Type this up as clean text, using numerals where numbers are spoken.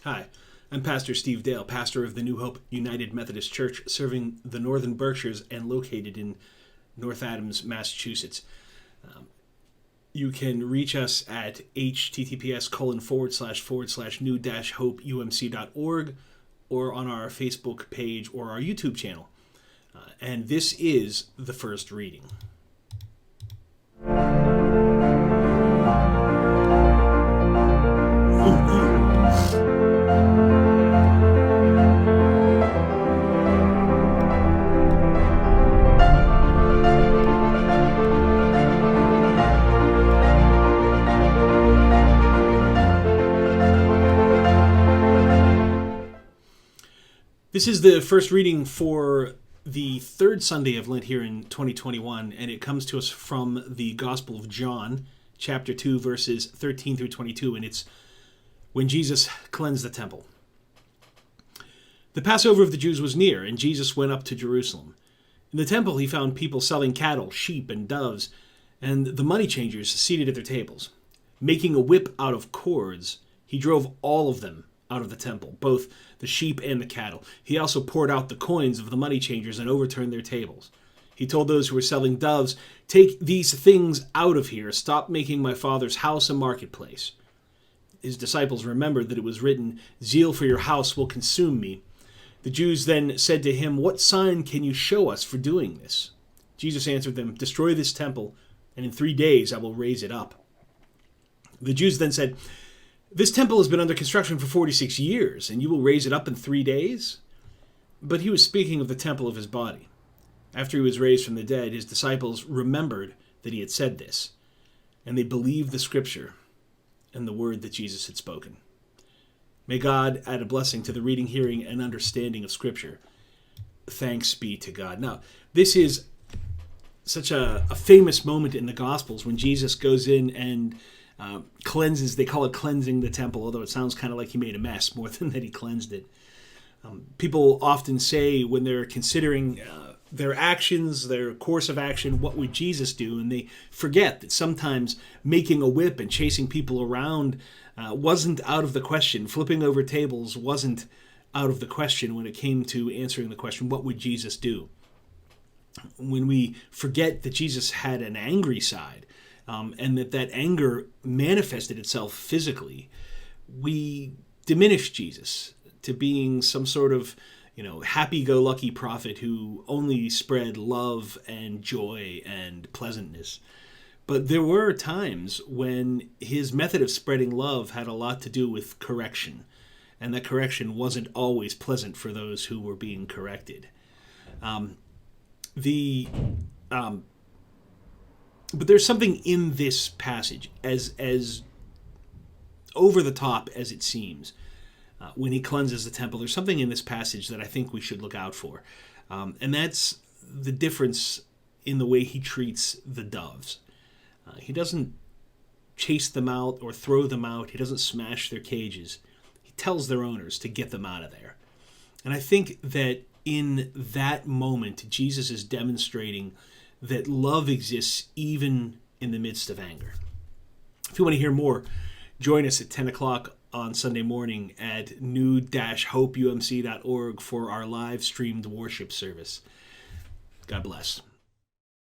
Hi, I'm Pastor Steve Dale, pastor of the New Hope United Methodist Church, serving the Northern Berkshires and located in North Adams, Massachusetts. You can reach us at https://new-hopeumc.org or on our Facebook page or our YouTube channel. And this is the first reading. This is the first reading for the third Sunday of Lent here in 2021, and it comes to us from the Gospel of John, chapter 2, verses 13 through 22, and it's when Jesus cleansed the temple. The Passover of the Jews was near, and Jesus went up to Jerusalem. In the temple he found people selling cattle, sheep, and doves, and the money changers seated at their tables. Making a whip out of cords, he drove all of them out of the temple, both the sheep and the cattle. He also poured out the coins of the money changers and overturned their tables. He told those who were selling doves, "Take these things out of here. Stop making my Father's house a marketplace." His disciples remembered that it was written, "Zeal for your house will consume me." The Jews then said to him, "What sign can you show us for doing this?" Jesus answered them, "Destroy this temple, and in 3 days I will raise it up." The Jews then said, "This temple has been under construction for 46 years, and you will raise it up in 3 days?" But he was speaking of the temple of his body. After he was raised from the dead, his disciples remembered that he had said this, and they believed the scripture and the word that Jesus had spoken. May God add a blessing to the reading, hearing, and understanding of scripture. Thanks be to God. Now, this is such a famous moment in the Gospels when Jesus goes in and cleanses. They call it cleansing the temple, although it sounds kind of like he made a mess more than that he cleansed it. People often say when they're considering their actions, their course of action, what would Jesus do? And they forget that sometimes making a whip and chasing people around wasn't out of the question. Flipping over tables wasn't out of the question when it came to answering the question, what would Jesus do? When we forget that Jesus had an angry side, and that anger manifested itself physically, we diminish Jesus to being some sort of, happy-go-lucky prophet who only spread love and joy and pleasantness. But there were times when his method of spreading love had a lot to do with correction, and that correction wasn't always pleasant for those who were being corrected. But there's something in this passage, as over the top as it seems, when he cleanses the temple. There's something in this passage that I think we should look out for, and that's the difference in the way he treats the doves. He doesn't chase them out or throw them out. He doesn't smash their cages. He tells their owners to get them out of there. And I think that in that moment, Jesus is demonstrating that love exists even in the midst of anger. If you want to hear more, join us at 10 o'clock on Sunday morning at new-hopeumc.org for our live-streamed worship service. God bless.